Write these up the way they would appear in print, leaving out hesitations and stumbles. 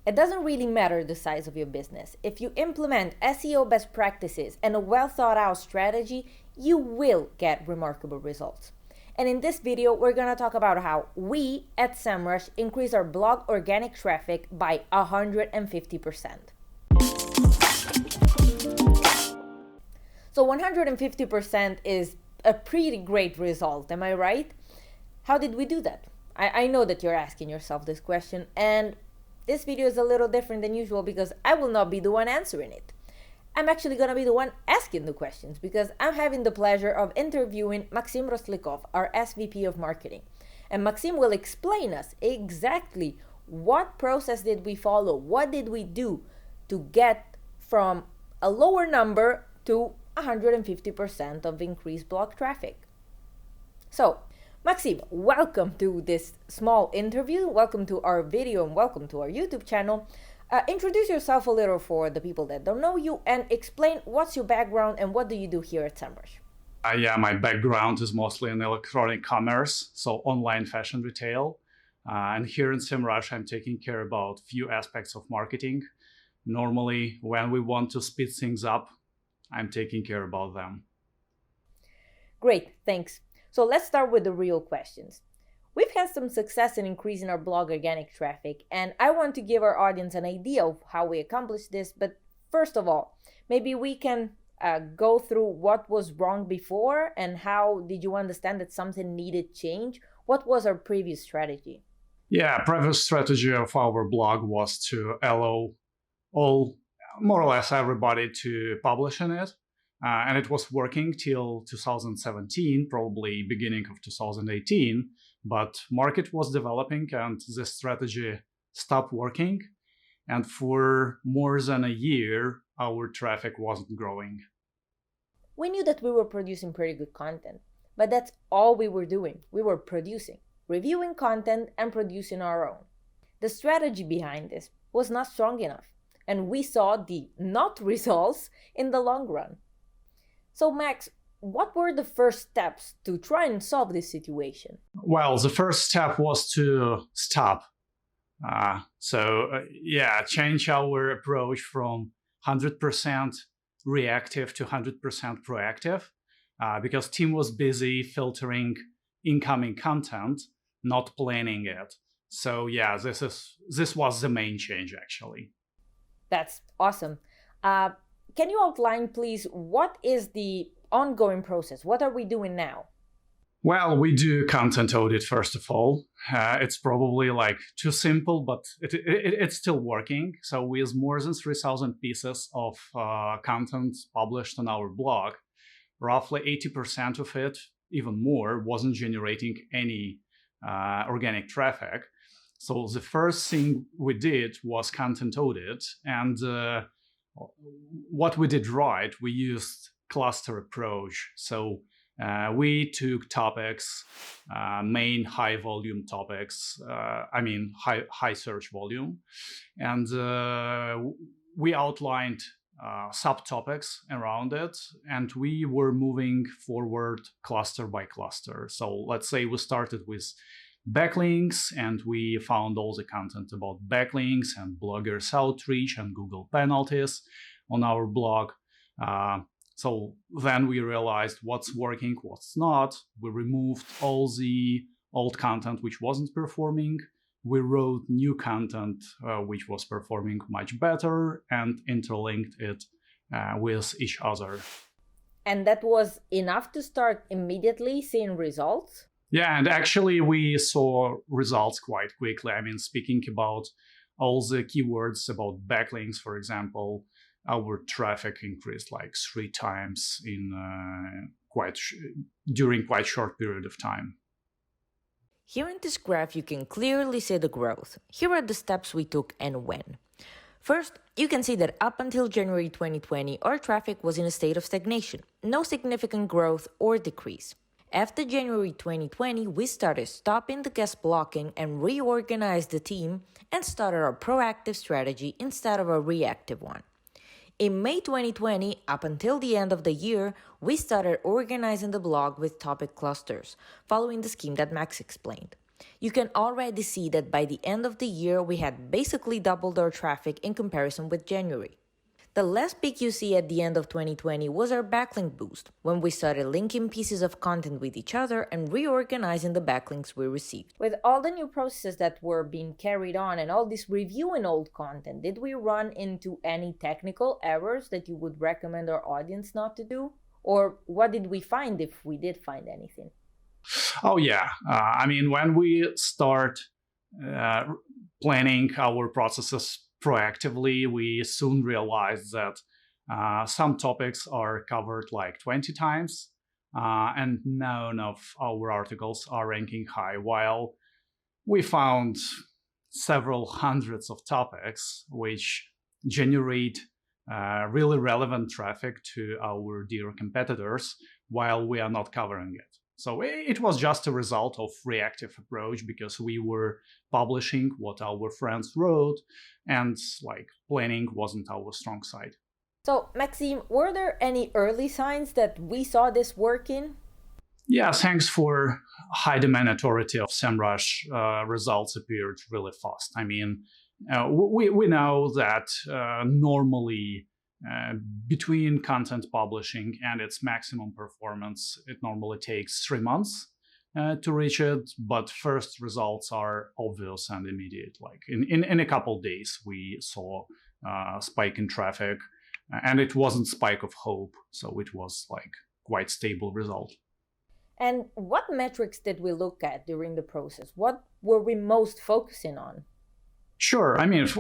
It doesn't really matter the size of your business. If you implement SEO best practices and a well thought out strategy, you will get remarkable results. And in this video, we're going to talk about how we at Semrush increase our blog organic traffic by 150%. So 150% is a pretty great result, am I right? How did we do that? I know that you're asking yourself this question, and this video is a little different than usual because I will not be the one answering it. I'm actually going to be the one asking the questions because I'm having the pleasure of interviewing Maxim Roslyakov, our SVP of Marketing. And Maxim will explain us exactly what process did we follow, what did we do to get from a lower number to 150% of increased blog traffic. So, Maxim, welcome to this small interview, welcome to our video, and welcome to our YouTube channel. Introduce yourself a little for the people that don't know you and explain what's your background and what do you do here at Semrush. My background is mostly in electronic commerce, so online fashion retail. And here in Semrush, I'm taking care about few aspects of marketing. Normally, when we want to speed things up, I'm taking care about them. Great, thanks. So let's start with the real questions. We've had some success in increasing our blog organic traffic, and I want to give our audience an idea of how we accomplished this. But first of all, maybe we can go through what was wrong before and how did you understand that something needed change? What was our previous strategy? Previous strategy of our blog was to allow more or less everybody to publish in it. And it was working till 2017, probably beginning of 2018. But market was developing and the strategy stopped working. And for more than a year, our traffic wasn't growing. We knew that we were producing pretty good content, but that's all we were doing. We were producing, reviewing content and producing our own. The strategy behind this was not strong enough, and we saw the not results in the long run. So Max, what were the first steps to try and solve this situation? Well, the first step was to stop. Change our approach from 100% reactive to 100% proactive because team was busy filtering incoming content, not planning it. So this was the main change actually. That's awesome. Can you outline, please, what is the ongoing process? What are we doing now? Well, we do content audit, first of all. It's probably too simple, but it's still working. So with more than 3,000 pieces of content published on our blog, roughly 80% of it, even more, wasn't generating any organic traffic. So the first thing we did was content audit. And what we did right, we used cluster approach. So we took topics, main high volume topics, high search volume, and we outlined subtopics around it, and we were moving forward cluster by cluster. So let's say we started with backlinks, and we found all the content about backlinks and bloggers outreach and Google penalties on our blog. So then we realized what's working, what's not. We removed all the old content which wasn't performing. We wrote new content which was performing much better and interlinked it with each other. And that was enough to start immediately seeing results? Yeah, and actually we saw results quite quickly. Speaking about all the keywords about backlinks, for example, our traffic increased 3 times in during quite short period of time. Here in this graph, you can clearly see the growth. Here are the steps we took and when. First, you can see that up until January 2020, our traffic was in a state of stagnation, no significant growth or decrease. After January 2020, we started stopping the guest blocking and reorganized the team and started our proactive strategy instead of a reactive one. In May 2020, up until the end of the year, we started organizing the blog with topic clusters, following the scheme that Max explained. You can already see that by the end of the year, we had basically doubled our traffic in comparison with January. The last peak you see at the end of 2020 was our backlink boost, when we started linking pieces of content with each other and reorganizing the backlinks we received. With all the new processes that were being carried on and all this reviewing old content, did we run into any technical errors that you would recommend our audience not to do? Or what did we find if we did find anything? Oh, yeah. When we start planning our processes proactively, we soon realized that some topics are covered like 20 times, and none of our articles are ranking high, while we found several hundreds of topics which generate really relevant traffic to our dear competitors while we are not covering it. So it was just a result of reactive approach because we were publishing what our friends wrote, and planning wasn't our strong side. So Maxim, were there any early signs that we saw this working? Yeah, thanks for high domain authority of Semrush, results appeared really fast. We know that normally between content publishing and its maximum performance, it normally takes 3 months to reach it, but first results are obvious and immediate. Like in a couple of days, we saw a spike in traffic, and it wasn't spike of hope, so it was quite stable result. And what metrics did we look at during the process? What were we most focusing on? Sure.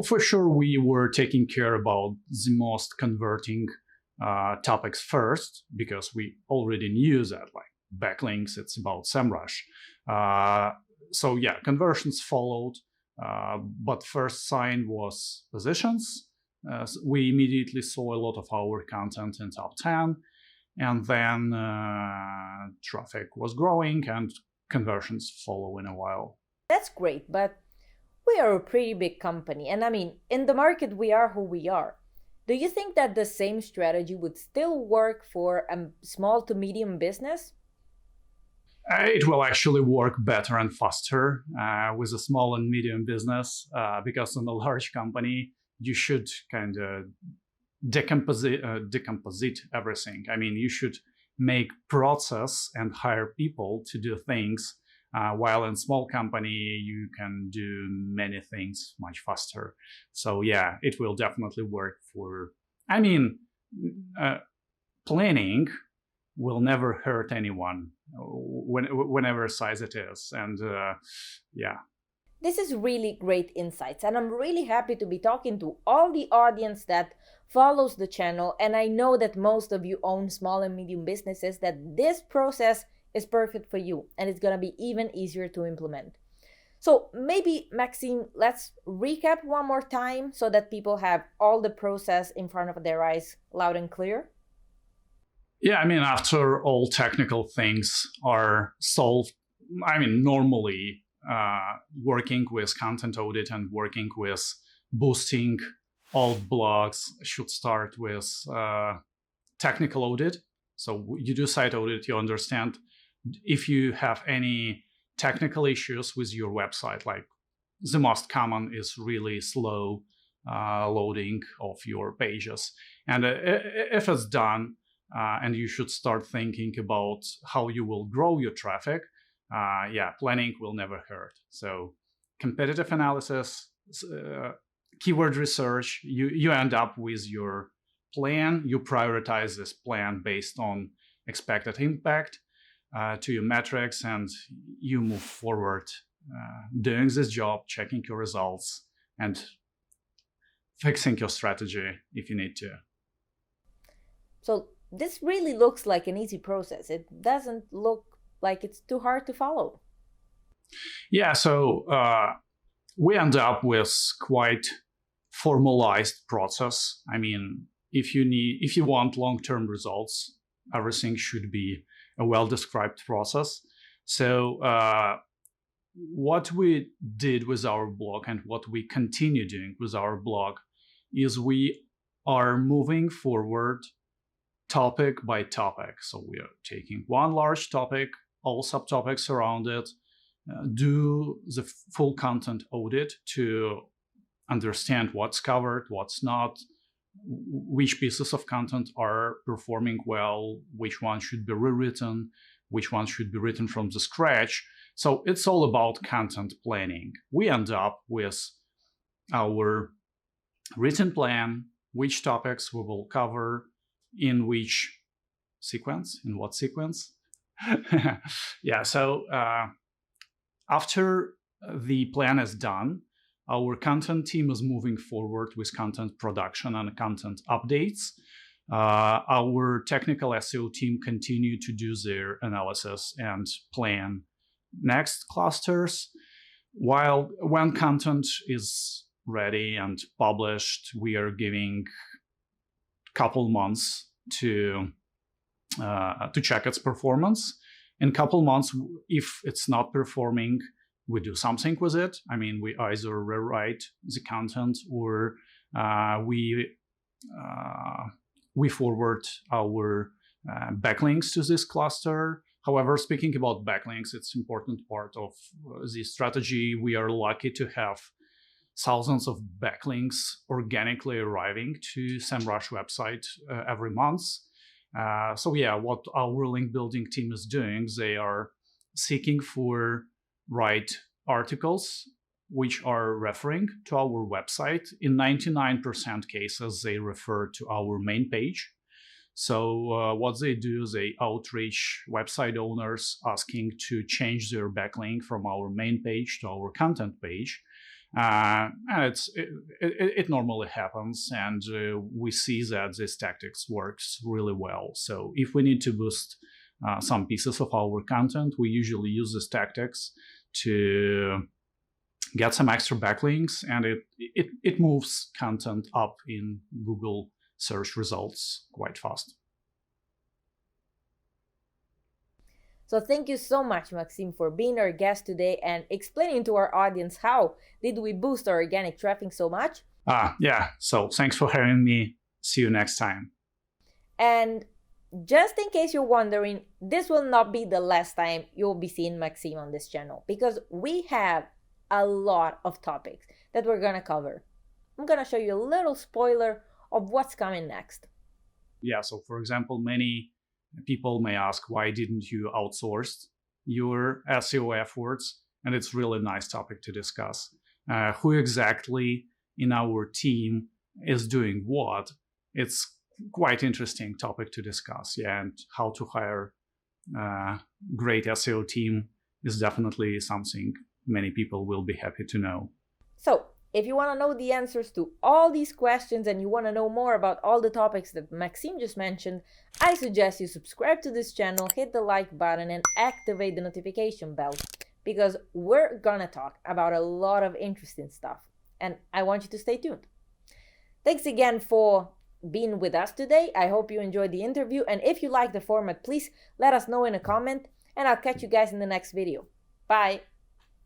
For sure, we were taking care about the most converting topics first, because we already knew that, backlinks, it's about Semrush. So yeah, conversions followed, but first sign was positions. We immediately saw a lot of our content in top 10, and then traffic was growing and conversions follow in a while. That's great, but we are a pretty big company, and in the market we are who we are. Do you think that the same strategy would still work for a small to medium business? It will actually work better and faster with a small and medium business, because in a large company, you should kind of decomposite everything. You should make process and hire people to do things, while in small company, you can do many things much faster. So yeah, it will definitely work for, planning will never hurt anyone, whenever size it is. And yeah. This is really great insights, and I'm really happy to be talking to all the audience that follows the channel, and I know that most of you own small and medium businesses, that this process is perfect for you, and it's gonna be even easier to implement. So maybe, Maxim, let's recap one more time so that people have all the process in front of their eyes loud and clear. Yeah, after all technical things are solved, normally working with content audit and working with boosting old blogs should start with technical audit. So you do site audit, you understand if you have any technical issues with your website, like the most common is really slow loading of your pages. And if it's done, and you should start thinking about how you will grow your traffic, planning will never hurt. So competitive analysis, keyword research, you end up with your plan. You prioritize this plan based on expected impact to your metrics, and you move forward doing this job, checking your results, and fixing your strategy if you need to. So this really looks like an easy process. It doesn't look like it's too hard to follow. Yeah, so we end up with quite formalized process. If you want long-term results, everything should be a well-described process. So what we did with our blog and what we continue doing with our blog is we are moving forward topic by topic. So we are taking one large topic, all subtopics around it, do the full content audit to understand what's covered, what's not, which pieces of content are performing well, which ones should be rewritten, which ones should be written from the scratch. So it's all about content planning. We end up with our written plan, which topics we will cover, in which sequence, in what sequence. Yeah, so after the plan is done, our content team is moving forward with content production and content updates. Our technical SEO team continue to do their analysis and plan next clusters. While when content is ready and published, we are giving a couple months to check its performance. In a couple months, if it's not performing, we do something with it. I mean, we either rewrite the content or we forward our backlinks to this cluster. However, speaking about backlinks, it's an important part of the strategy. We are lucky to have thousands of backlinks organically arriving to Semrush website every month. So yeah, what our link building team is doing, they are seeking for right articles which are referring to our website. In 99% cases, they refer to our main page. So what they do, they outreach website owners asking to change their backlink from our main page to our content page. And it normally happens, and we see that this tactics works really well. So if we need to boost some pieces of our content, we usually use these tactics to get some extra backlinks, and it moves content up in Google search results quite fast. So thank you so much, Maxim, for being our guest today and explaining to our audience how did we boost our organic traffic so much. Yeah, so thanks for having me. See you next time. And just in case you're wondering, this will not be the last time you'll be seeing Maxim on this channel, because we have a lot of topics that we're going to cover. I'm going to show you a little spoiler of what's coming next. Yeah, so for example, many people may ask, why didn't you outsource your SEO efforts? And it's really a nice topic to discuss. Who exactly in our team is doing what? It's quite interesting topic to discuss. Yeah, and how to hire a great SEO team is definitely something many people will be happy to know. So if you want to know the answers to all these questions and you want to know more about all the topics that Maxim just mentioned, I suggest you subscribe to this channel, hit the like button, and activate the notification bell, because we're gonna talk about a lot of interesting stuff, and I want you to stay tuned. Thanks again for being with us today. I hope you enjoyed the interview, and if you like the format, please let us know in a comment, and I'll catch you guys in the next video. Bye!